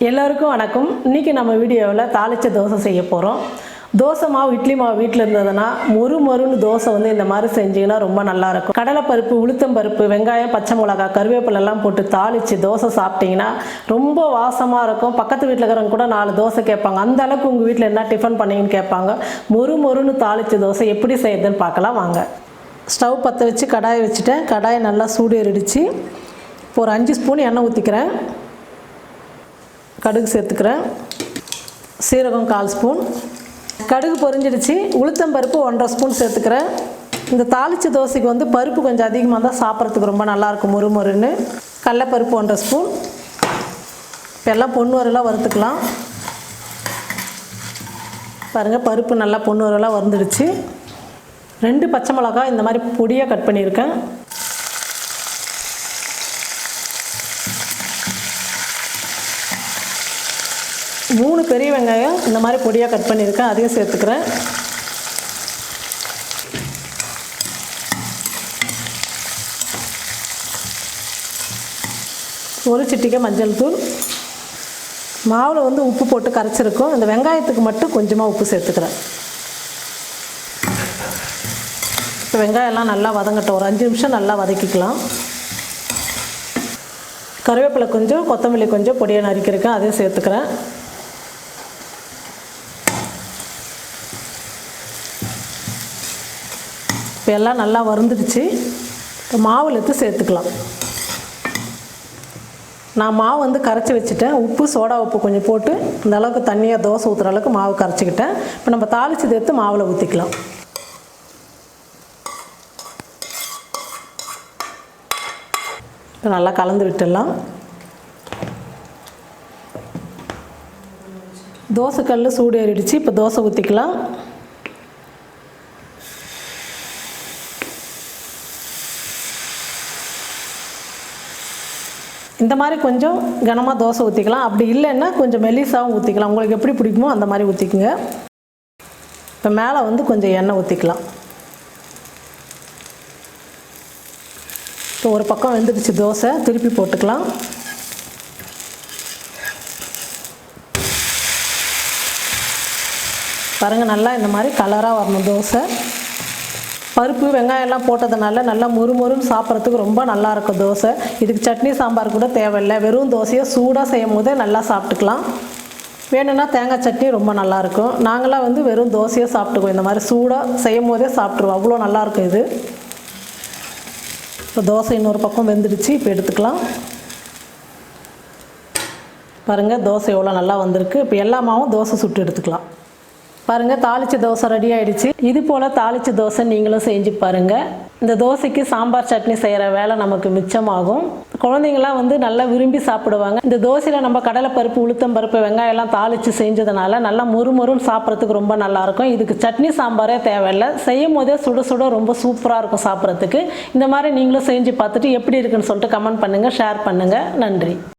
எல்லாருக்கும் வணக்கம். இன்றைக்கி நம்ம வீடியோவில் தாளிச்ச தோசை செய்ய போகிறோம். தோசை மாவு இட்லி மாவு வீட்டில் இருந்ததுன்னா மொறுன்னு தோசை வந்து இந்த மாதிரி செஞ்சிங்கன்னா ரொம்ப நல்லாயிருக்கும். கடலைப்பருப்பு, உளுத்தம்பருப்பு, வெங்காயம், பச்சை மிளகாய், கருவேப்பிலெல்லாம் போட்டு தாளித்து தோசை சாப்பிட்டிங்கன்னா ரொம்ப வாசமாக இருக்கும். பக்கத்து வீட்டில் இருக்கிறவங்க கூட 4 தோசை கேட்பாங்க. அந்த அளவுக்கு உங்கள் வீட்டில் என்ன டிஃபன் பண்ணீங்கன்னு கேட்பாங்க. மொறுன்னு தாளித்த தோசை எப்படி செய்யுதுன்னு பார்க்கலாம் வாங்க. ஸ்டவ் பற்ற வச்சு கடாயை வச்சுட்டேன். கடாயை நல்லா சூடு ஏறிடுச்சு. இப்போ ஒரு 5 ஸ்பூன் எண்ணெய் ஊற்றிக்கிறேன். கடுகு சேர்த்துக்கிறேன். சீரகம் 1/4 ஸ்பூன். கடுகு பொரிஞ்சிடுச்சு. உளுத்தம்பருப்பு 1.5 ஸ்பூன் சேர்த்துக்கிறேன். இந்த தாளிச்ச தோசைக்கு வந்து பருப்பு கொஞ்சம் அதிகமாக தான் சாப்பிட்றதுக்கு ரொம்ப நல்லாயிருக்கும், மொறுன்னு. கடலைப்பருப்பு 1.5 ஸ்பூன். இப்போ எல்லாம் பொன்னுவரெல்லாம் வறுத்துக்கலாம். பாருங்கள், பருப்பு நல்லா பொன்னுவரெல்லாம் வறுந்துடுச்சு. 2 பச்சை மிளகாய் இந்த மாதிரி பொடியாக கட் பண்ணியிருக்கேன். 3 பெரிய வெங்காயம் இந்த மாதிரி பொடியாக கட் பண்ணியிருக்கேன், அதையும் சேர்த்துக்கிறேன். ஒரு சிட்டிகை மஞ்சள் தூள். மாவில் வந்து உப்பு போட்டு கரைச்சிருக்கோம். இந்த வெங்காயத்துக்கு மட்டும் கொஞ்சமாக உப்பு சேர்த்துக்கிறேன். இப்போ வெங்காயம்லாம் நல்லா வதங்கட்டும். ஒரு 5 நிமிஷம் நல்லா வதக்கிக்கலாம். கருவேப்பிலை கொஞ்சம், கொத்தமல்லி கொஞ்சம் பொடியாக நறுக்கியிருக்கேன், அதையும் சேர்த்துக்கிறேன். இப்போ எல்லாம் நல்லா வறுந்துடுச்சு. இப்போ மாவில் எடுத்து சேர்த்துக்கலாம். நான் மாவு வந்து கரைச்சி வச்சுட்டேன். உப்பு, சோடா உப்பு கொஞ்சம் போட்டு இந்த அளவுக்கு தண்ணியாக தோசை ஊற்றுற அளவுக்கு மாவு கரைச்சிக்கிட்டேன். இப்போ நம்ம தாளித்து எடுத்து மாவில் ஊற்றிக்கலாம். இப்போ நல்லா கலந்து விட்டுடலாம். தோசைக்கல் சூடு ஏறிடுச்சு. இப்போ தோசை ஊற்றிக்கலாம். இந்த மாதிரி கொஞ்சம் கனமாக தோசை ஊற்றிக்கலாம். அப்படி இல்லைன்னா கொஞ்சம் மெல்லிசாவும் ஊற்றிக்கலாம். உங்களுக்கு எப்படி பிடிக்குமோ அந்த மாதிரி ஊற்றிக்குங்க. இப்போ மேலே வந்து கொஞ்சம் எண்ணெய் ஊற்றிக்கலாம். இப்போ ஒரு பக்கம் வெந்துடுச்சு தோசை, திருப்பி போட்டுக்கலாம். பாருங்கள், நல்லா இந்த மாதிரி கலராக வரணும் தோசை. பருப்பு, வெங்காயம் எல்லாம் போட்டதுனால நல்லா மொறுன்னு சாப்பிட்றதுக்கு ரொம்ப நல்லாயிருக்கும் தோசை. இதுக்கு சட்னி சாம்பார் கூட தேவையில்லை. வெறும் தோசையை சூடாக செய்யும் போதே நல்லா சாப்பிட்டுக்கலாம். வேணும்னா தேங்காய் சட்னி ரொம்ப நல்லாயிருக்கும். நாங்களாம் வந்து வெறும் தோசையை சாப்பிட்டுக்குவோம். இந்த மாதிரி சூடாக செய்யும் போதே சாப்பிட்ருவோம். அவ்வளோ நல்லாயிருக்கும் இது. இப்போ தோசை இன்னொரு பக்கம் வெந்துடுச்சு. இப்போ எடுத்துக்கலாம். பாருங்கள், தோசை எவ்வளோ நல்லா வந்திருக்கு. இப்போ எல்லா மாவும் தோசை சுட்டு எடுத்துக்கலாம். பாருங்கள், தாளிச்ச தோசை ரெடி ஆகிடுச்சு. இது போல் தாளிச்ச தோசை நீங்களும் செஞ்சு பாருங்கள். இந்த தோசைக்கு சாம்பார் சட்னி செய்கிற வேலை நமக்கு மிச்சமாகும். குழந்தைங்களாம் வந்து நல்லா விரும்பி சாப்பிடுவாங்க. இந்த தோசையில் நம்ம கடலைப்பருப்பு, உளுத்தம்பருப்பு, வெங்காயம்லாம் தாளித்து செஞ்சதுனால நல்லா மொறுன்னு சாப்பிட்றதுக்கு ரொம்ப நல்லாயிருக்கும். இதுக்கு சட்னி சாம்பாரே தேவையில்லை. செய்யும் போதே சுட ரொம்ப சூப்பராக இருக்கும் சாப்பிட்றதுக்கு. இந்த மாதிரி நீங்களும் செஞ்சு பார்த்துட்டு எப்படி இருக்குன்னு சொல்லிட்டு கமெண்ட் பண்ணுங்கள், ஷேர் பண்ணுங்கள். நன்றி.